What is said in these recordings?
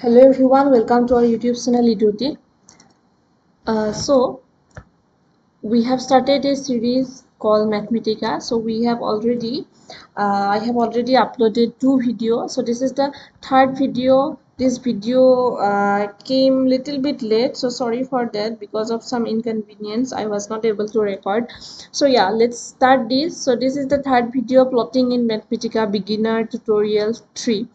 Hello everyone, welcome to our YouTube channel Iduti. So we have started a series called Mathematica. So I have already uploaded two videos. So this is the third video. This video came little bit late, so sorry for that. Because of some inconvenience I was not able to record. So yeah, let's start this. So this is the third video, plotting in Mathematica beginner tutorial 3.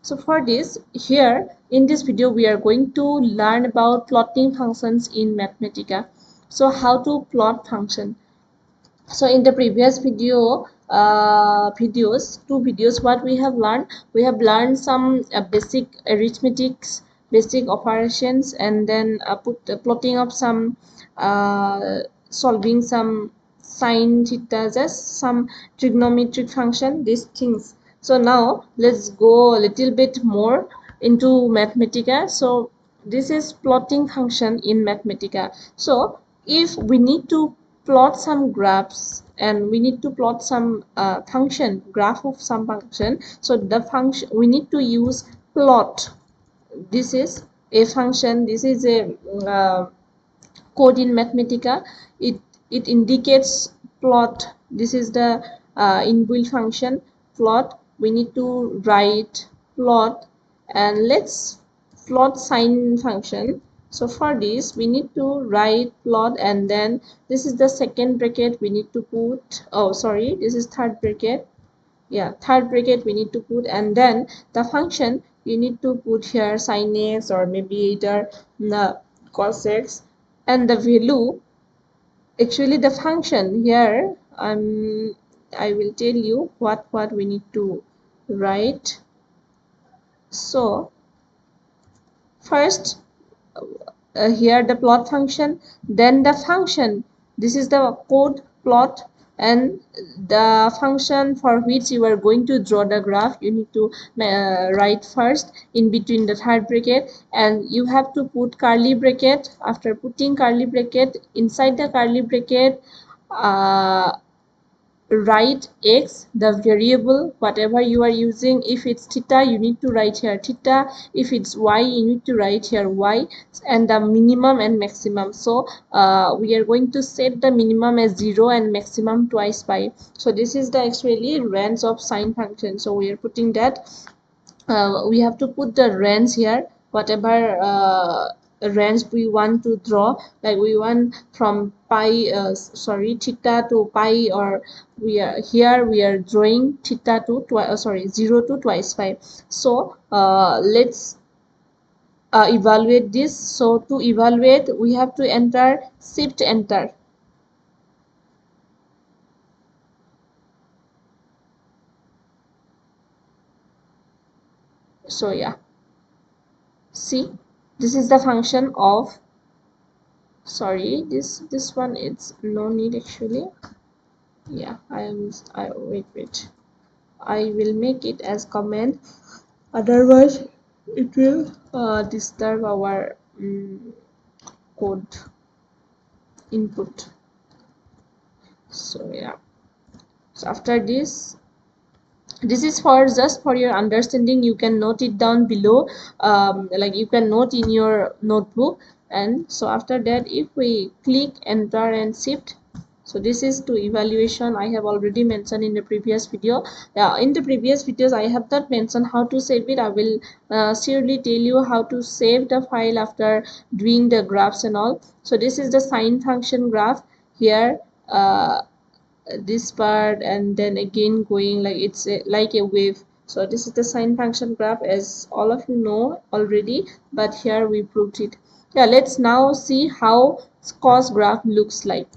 So for this, here in this video we are going to learn about plotting functions in Mathematica. So how to plot function. So in the previous two videos, what we have learned some basic arithmetics, basic operations, and then put the plotting of some solving some sine theta, just some trigonometric function, these things. So now let's go a little bit more into Mathematica. So this is plotting function in Mathematica. So if we need to plot some graphs and we need to plot some function, graph of some function, so the function we need to use plot. This is a function, this is a code in Mathematica. It indicates plot. This is the inbuilt function plot. We need to write plot, and let's plot sine function. So for this we need to write plot, and then this is the second bracket we need to put, oh sorry, this is third bracket. Yeah, third bracket we need to put, and then the function you need to put here sin x, or maybe either cos x, and the value, actually the function here, I will tell you what we need to write. So first, here the plot function, then the function, this is the code plot, and the function for which you are going to draw the graph you need to write first in between the third bracket, and you have to put curly bracket. After putting curly bracket, inside the curly bracket, uh, write x, the variable whatever you are using. If it's theta, you need to write here theta. If it's y, you need to write here y, and the minimum and maximum. So we are going to set the minimum as 0 and maximum twice pi. So this is the actually range of sine function. So we are putting that. We have to put the range here, whatever range we want to draw, like we want from pi, sorry, theta to pi, or we are drawing theta to 0 to twice pi. So let's evaluate this. So to evaluate, we have to enter shift enter. So yeah, see, this is the function of, sorry, this one, it's no need actually. Yeah, I wait, I will make it as comment, otherwise it will disturb our code input. So yeah, so after this is for just for your understanding. You can note it down below, like you can note in your notebook. And so after that, if we click enter and shift, so this is to evaluation. I have already mentioned in the previous video. In the previous videos I have not mentioned how to save it. I will surely tell you how to save the file after doing the graphs and all. So this is the sine function graph here, this part, and then again going like it's like a wave. So this is the sine function graph, as all of you know already, but here we proved it. Yeah, let's now see how cos graph looks like.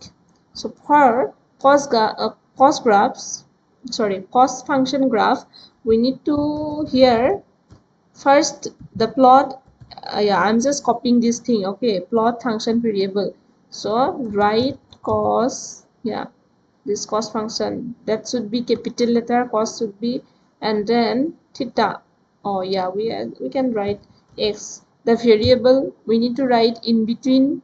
So for cos graphs, sorry, cos function graph, we need to here first the plot. Yeah, I'm just copying this thing. Okay, plot function variable. So write cos, yeah, this cos function, that should be capital letter, cos should be, and then theta. Oh yeah, we can write x, the variable we need to write in between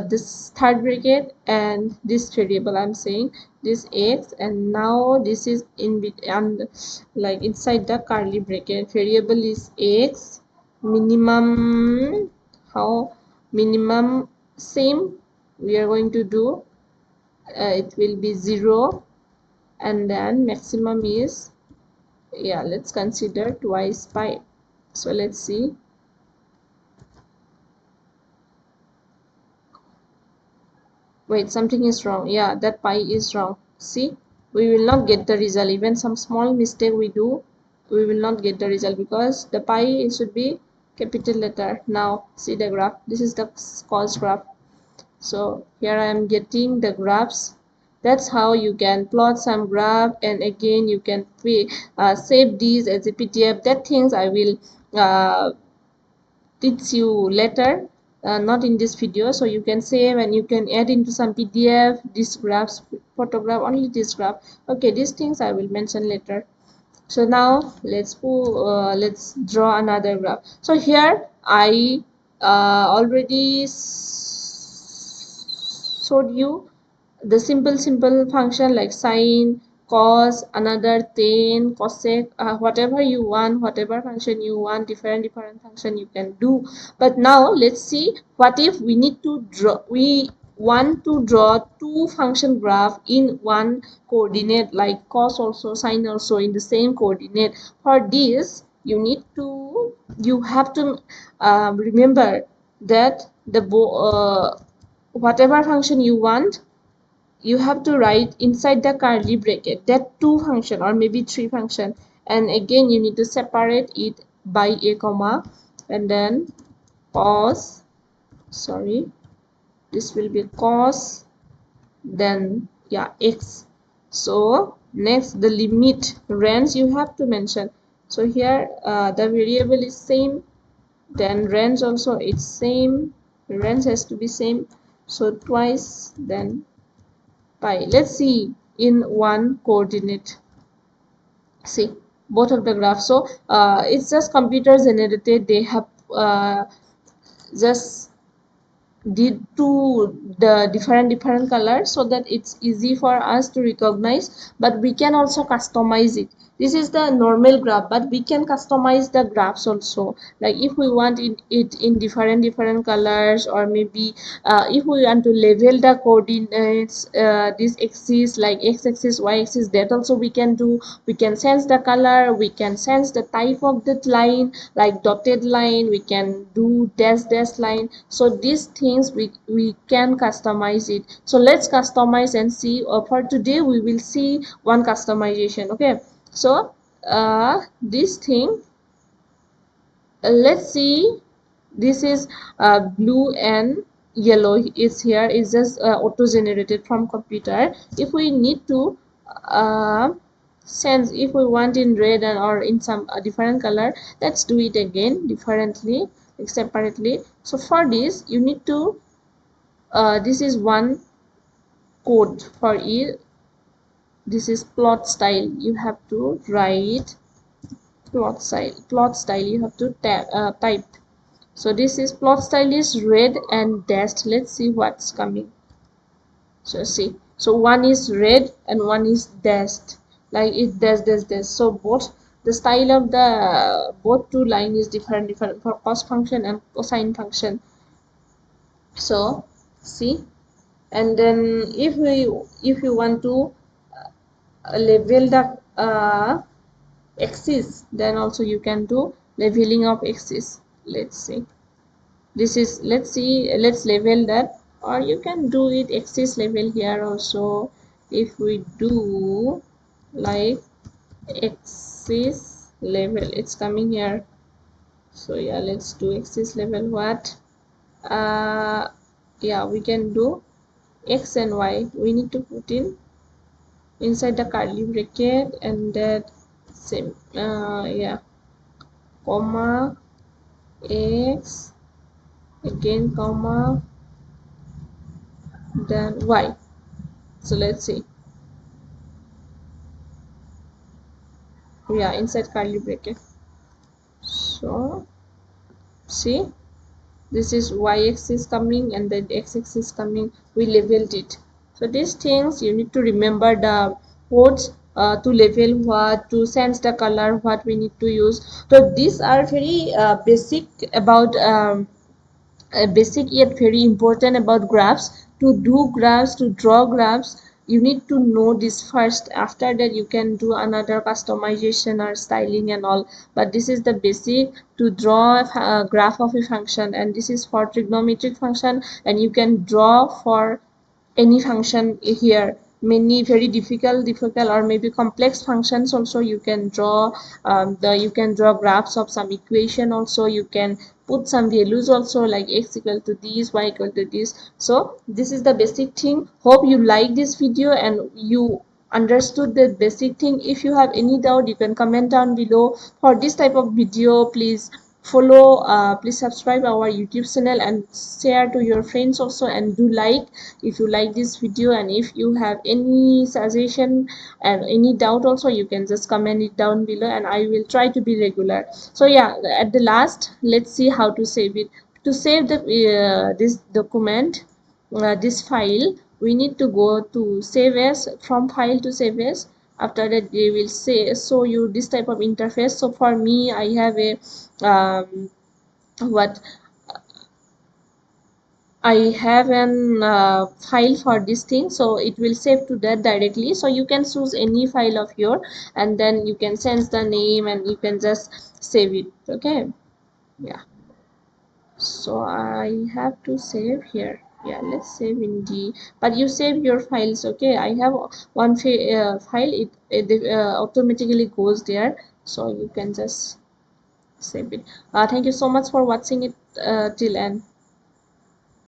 this third bracket and this variable. I'm saying this x, and now this is in and like inside the curly bracket, variable is x, minimum, how minimum, same we are going to do, it will be 0, and then maximum is, yeah, let's consider twice pi. So let's see. Wait, something is wrong. Yeah, that pi is wrong. See, we will not get the result. Even some small mistake we do, we will not get the result because the pi, it should be capital letter. Now see the graph. This is the cos graph. So here I am getting the graphs. That's how you can plot some graph, and again you can save these as a PDF. That things I will teach you later, not in this video. So you can save and you can add into some PDF this graphs, photograph, only this graph. Okay, these things I will mention later. So now let's draw another graph. So here I already showed you the simple function like sine, cos, another tan, cosec, whatever you want, whatever function you want, different function you can do. But now let's see, what if we need to draw, we want to draw two function graph in one coordinate, like cos also, sine also in the same coordinate. For this you have to remember that whatever function you want, you have to write inside the curly bracket that two function or maybe three function, and again you need to separate it by a comma, and then cos, sorry, this will be cos, then yeah, x. So next the limit range you have to mention. So here the variable is same, then range also it's same, range has to be same, so twice, then pi. Let's see in one coordinate. See both of the graphs. So it's just computer generated. They have just did to the different colors so that it's easy for us to recognize, but we can also customize it. This is the normal graph, but we can customize the graphs also, like if we want it in different colors, or maybe if we want to level the coordinates, this axis like x-axis, y-axis, that also we can do. We can sense the color, we can sense the type of that line, like dotted line, we can do dash line. So these things we can customize it. So let's customize and see. For today we will see one customization. Okay, so this thing, let's see, this is blue and yellow is here, is just auto generated from computer. If we need to sense, if we want in red and or in some different color, let's do it again differently, like separately. So for this you need to this is one code for it. This is plot style, you have to write plot style you have to type. So this is plot style is red and dashed. Let's see what's coming. So see, so one is red and one is dashed, like it dash. So both the style of the both two line is different for cos function and cosine function. So see, and then if you want to level the axis, then also you can do leveling of axis. Let's see, this is, let's see, let's level that, or you can do it axis level here also. If we do like axis level, it's coming here. So yeah, let's do axis level. What yeah, we can do x and y, we need to put in inside the curly bracket, and that same yeah, comma x, again comma, then y. So let's see, yeah, inside curly bracket. So see, this is y-axis coming and then x-axis coming, we leveled it. So these things you need to remember the codes to level what, to sense the color, what we need to use. So these are very basic about basic yet very important about graphs. To do graphs, to draw graphs, you need to know this first. After that you can do another customization or styling and all, but this is the basic to draw a graph of a function, and this is for trigonometric function, and you can draw for any function here. Many very difficult or maybe complex functions also you can draw. You can draw graphs of some equation also. You can put some values also, like x equal to this, y equal to this. So this is the basic thing. Hope you like this video and you understood the basic thing. If you have any doubt, you can comment down below. For this type of video, please follow, please subscribe our YouTube channel and share to your friends also, and do like if you like this video. And if you have any suggestion and any doubt also, you can just comment it down below, and I will try to be regular. So yeah, at the last, let's see how to save it. To save the this document, this file, we need to go to save as, from file to save as. After that they will say show you this type of interface. So for me, I have a what I have an file for this thing, so it will save to that directly. So you can choose any file of your, and then you can change the name and you can just save it. Okay, yeah. So I have to save here. Yeah, let's save in the, but you save your files. Okay, I have one file. It automatically goes there, so you can just save it. Thank you so much for watching it till end.